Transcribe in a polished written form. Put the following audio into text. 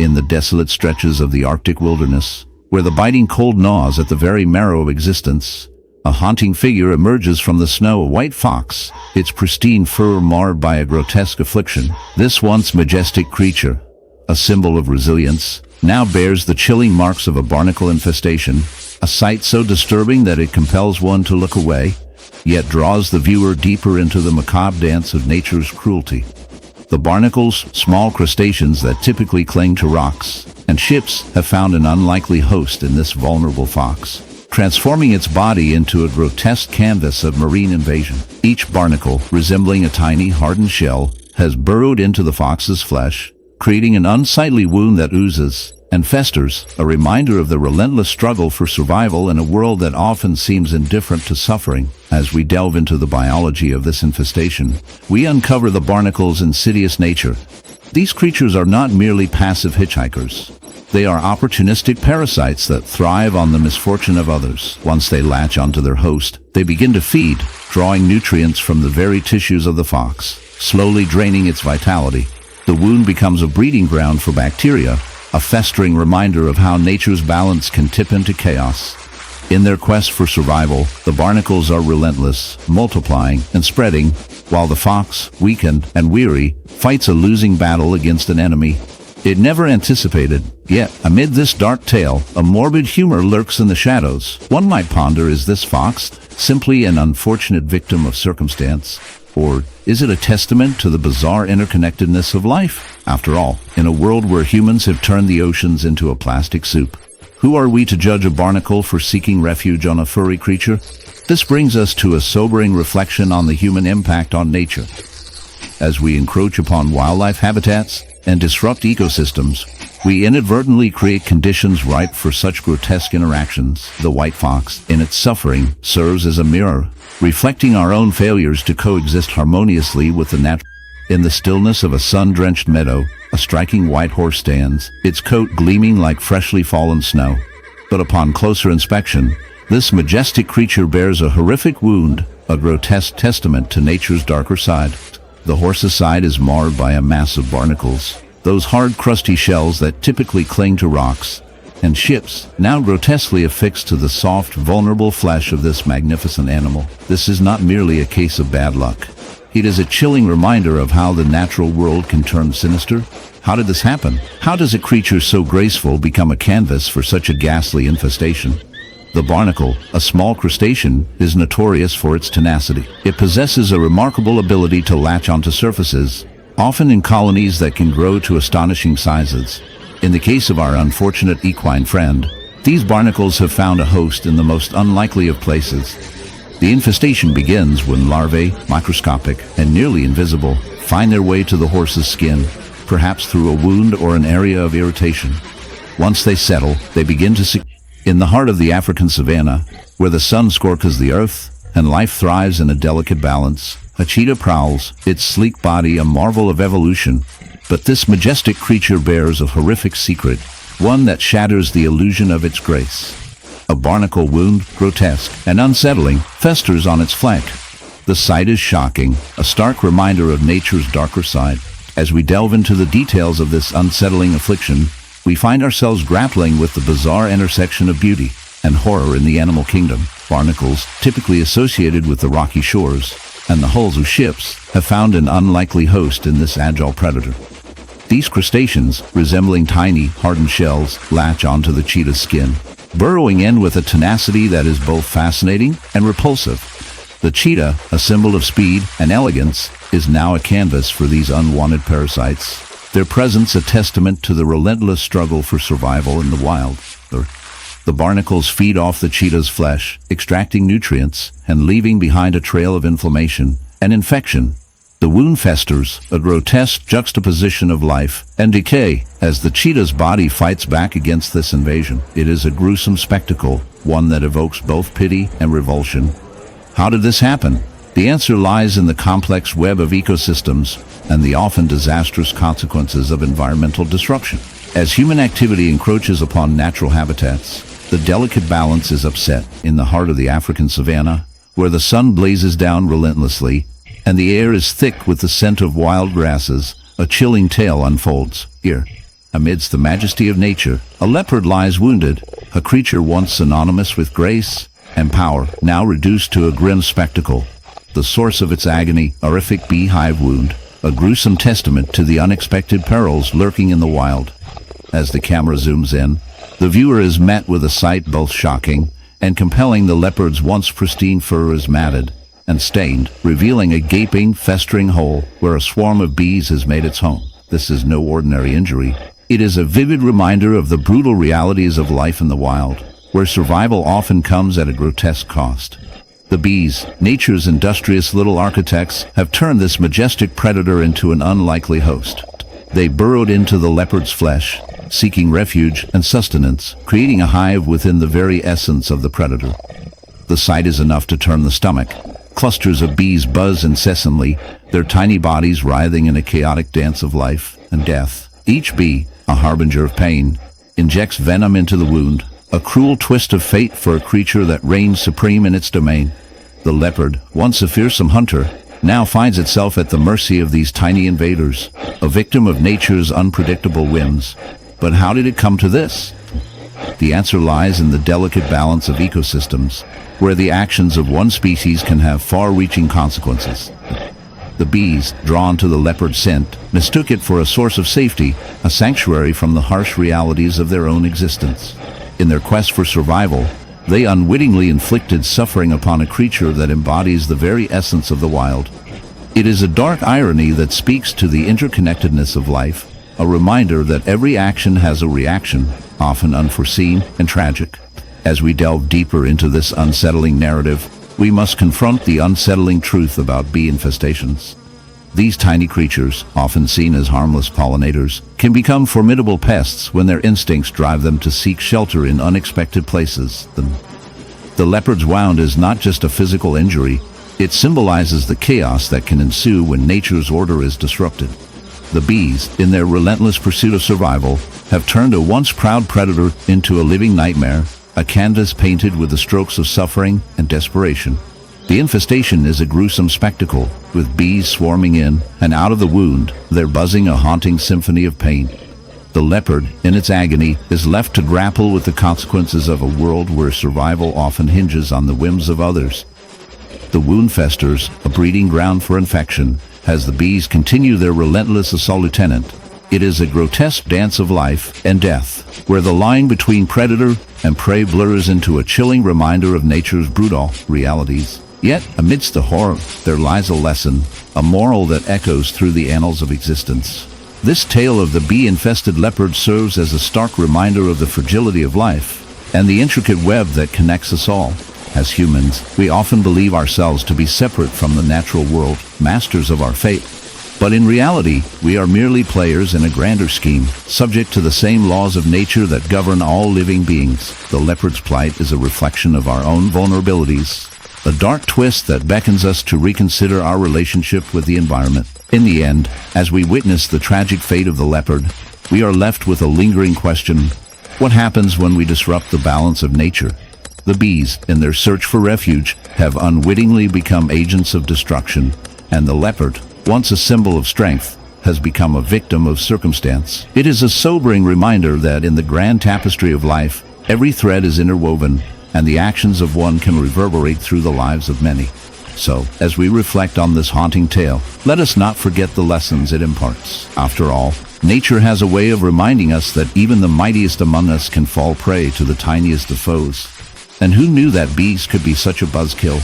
In the desolate stretches of the Arctic wilderness, where the biting cold gnaws at the very marrow of existence, a haunting figure emerges from the snow, a white fox, its pristine fur marred by a grotesque affliction. This once majestic creature, a symbol of resilience, now bears the chilling marks of a barnacle infestation, a sight so disturbing that it compels one to look away, yet draws the viewer deeper into the macabre dance of nature's cruelty. The barnacles, small crustaceans that typically cling to rocks and ships, have found an unlikely host in this vulnerable fox, transforming its body into a grotesque canvas of marine invasion. Each barnacle, resembling a tiny, hardened shell, has burrowed into the fox's flesh, creating an unsightly wound that oozes and festers, a reminder of the relentless struggle for survival in a world that often seems indifferent to suffering. As we delve into the biology of this infestation, we uncover the barnacle's insidious nature. These creatures are not merely passive hitchhikers. They are opportunistic parasites that thrive on the misfortune of others. Once they latch onto their host, they begin to feed, drawing nutrients from the very tissues of the fox, slowly draining its vitality. The wound becomes a breeding ground for bacteria, a festering reminder of how nature's balance can tip into chaos. In their quest for survival, the barnacles are relentless, multiplying and spreading, while the fox, weakened and weary, fights a losing battle against an enemy it never anticipated. Yet, amid this dark tale, a morbid humor lurks in the shadows. One might ponder, is this fox simply an unfortunate victim of circumstance? Or is it a testament to the bizarre interconnectedness of life? After all, in a world where humans have turned the oceans into a plastic soup, who are we to judge a barnacle for seeking refuge on a furry creature? This brings us to a sobering reflection on the human impact on nature. As we encroach upon wildlife habitats and disrupt ecosystems, we inadvertently create conditions ripe for such grotesque interactions. The white fox, in its suffering, serves as a mirror, reflecting our own failures to coexist harmoniously with the natural. In the stillness of a sun-drenched meadow, a striking white horse stands, its coat gleaming like freshly fallen snow. But upon closer inspection, this majestic creature bears a horrific wound, a grotesque testament to nature's darker side. The horse's side is marred by a mass of barnacles, those hard, crusty shells that typically cling to rocks and ships, now grotesquely affixed to the soft, vulnerable flesh of this magnificent animal. This is not merely a case of bad luck. It is a chilling reminder of how the natural world can turn sinister. How did this happen? How does a creature so graceful become a canvas for such a ghastly infestation? The barnacle, a small crustacean, is notorious for its tenacity. It possesses a remarkable ability to latch onto surfaces, often in colonies that can grow to astonishing sizes. In the case of our unfortunate equine friend, these barnacles have found a host in the most unlikely of places. The infestation begins when larvae, microscopic and nearly invisible, find their way to the horse's skin, perhaps through a wound or an area of irritation. Once they settle, they begin to in the heart of the African savanna, where the sun scorches the earth and life thrives in a delicate balance, a cheetah prowls, its sleek body a marvel of evolution. But this majestic creature bears a horrific secret, one that shatters the illusion of its grace. A barnacle wound, grotesque and unsettling, festers on its flank. The sight is shocking, a stark reminder of nature's darker side. As we delve into the details of this unsettling affliction, we find ourselves grappling with the bizarre intersection of beauty and horror in the animal kingdom. Barnacles, typically associated with the rocky shores and the hulls of ships, have found an unlikely host in this agile predator. These crustaceans, resembling tiny, hardened shells, latch onto the cheetah's skin, burrowing in with a tenacity that is both fascinating and repulsive. The cheetah, a symbol of speed and elegance, is now a canvas for these unwanted parasites, their presence a testament to the relentless struggle for survival in the wild. The barnacles feed off the cheetah's flesh, extracting nutrients and leaving behind a trail of inflammation and infection. The wound festers, a grotesque juxtaposition of life and decay, as the cheetah's body fights back against this invasion. It is a gruesome spectacle, one that evokes both pity and revulsion. How did this happen? The answer lies in the complex web of ecosystems and the often disastrous consequences of environmental disruption. As human activity encroaches upon natural habitats, the delicate balance is upset. In the heart of the African savanna, where the sun blazes down relentlessly and the air is thick with the scent of wild grasses, a chilling tale unfolds. Here, amidst the majesty of nature, a leopard lies wounded, a creature once synonymous with grace and power, now reduced to a grim spectacle. The source of its agony, a horrific beehive wound, a gruesome testament to the unexpected perils lurking in the wild. As the camera zooms in, the viewer is met with a sight both shocking and compelling. The leopard's once pristine fur is matted and stained, revealing a gaping, festering hole where a swarm of bees has made its home. This is no ordinary injury. It is a vivid reminder of the brutal realities of life in the wild, where survival often comes at a grotesque cost. The bees, nature's industrious little architects, have turned this majestic predator into an unlikely host. They burrowed into the leopard's flesh, seeking refuge and sustenance, creating a hive within the very essence of the predator. The sight is enough to turn the stomach. Clusters of bees buzz incessantly, their tiny bodies writhing in a chaotic dance of life and death. Each bee, a harbinger of pain, injects venom into the wound, a cruel twist of fate for a creature that reigns supreme in its domain. The leopard, once a fearsome hunter, now finds itself at the mercy of these tiny invaders, a victim of nature's unpredictable whims. But how did it come to this? The answer lies in the delicate balance of ecosystems, where the actions of one species can have far-reaching consequences. The bees, drawn to the leopard's scent, mistook it for a source of safety, a sanctuary from the harsh realities of their own existence. In their quest for survival, they unwittingly inflicted suffering upon a creature that embodies the very essence of the wild. It is a dark irony that speaks to the interconnectedness of life, a reminder that every action has a reaction, often unforeseen and tragic. As we delve deeper into this unsettling narrative, we must confront the unsettling truth about bee infestations. These tiny creatures, often seen as harmless pollinators, can become formidable pests when their instincts drive them to seek shelter in unexpected places. The leopard's wound is not just a physical injury, it symbolizes the chaos that can ensue when nature's order is disrupted. The bees, in their relentless pursuit of survival, have turned a once proud predator into a living nightmare, a canvas painted with the strokes of suffering and desperation. The infestation is a gruesome spectacle, with bees swarming in and out of the wound, their buzzing a haunting symphony of pain. The leopard, in its agony, is left to grapple with the consequences of a world where survival often hinges on the whims of others. The wound festers, a breeding ground for infection, as the bees continue their relentless assault. Lieutenant, it is a grotesque dance of life and death, where the line between predator and prey blurs into a chilling reminder of nature's brutal realities. Yet, amidst the horror, there lies a lesson, a moral that echoes through the annals of existence. This tale of the bee-infested leopard serves as a stark reminder of the fragility of life and the intricate web that connects us all. As humans, we often believe ourselves to be separate from the natural world, masters of our fate. But in reality, we are merely players in a grander scheme, subject to the same laws of nature that govern all living beings. The leopard's plight is a reflection of our own vulnerabilities, a dark twist that beckons us to reconsider our relationship with the environment. In the end, as we witness the tragic fate of the leopard, we are left with a lingering question: what happens when we disrupt the balance of nature? The bees, in their search for refuge, have unwittingly become agents of destruction, and the leopard, once a symbol of strength, has become a victim of circumstance. It is a sobering reminder that in the grand tapestry of life, every thread is interwoven, and the actions of one can reverberate through the lives of many. So, as we reflect on this haunting tale, let us not forget the lessons it imparts. After all, nature has a way of reminding us that even the mightiest among us can fall prey to the tiniest of foes. And who knew that bees could be such a buzzkill?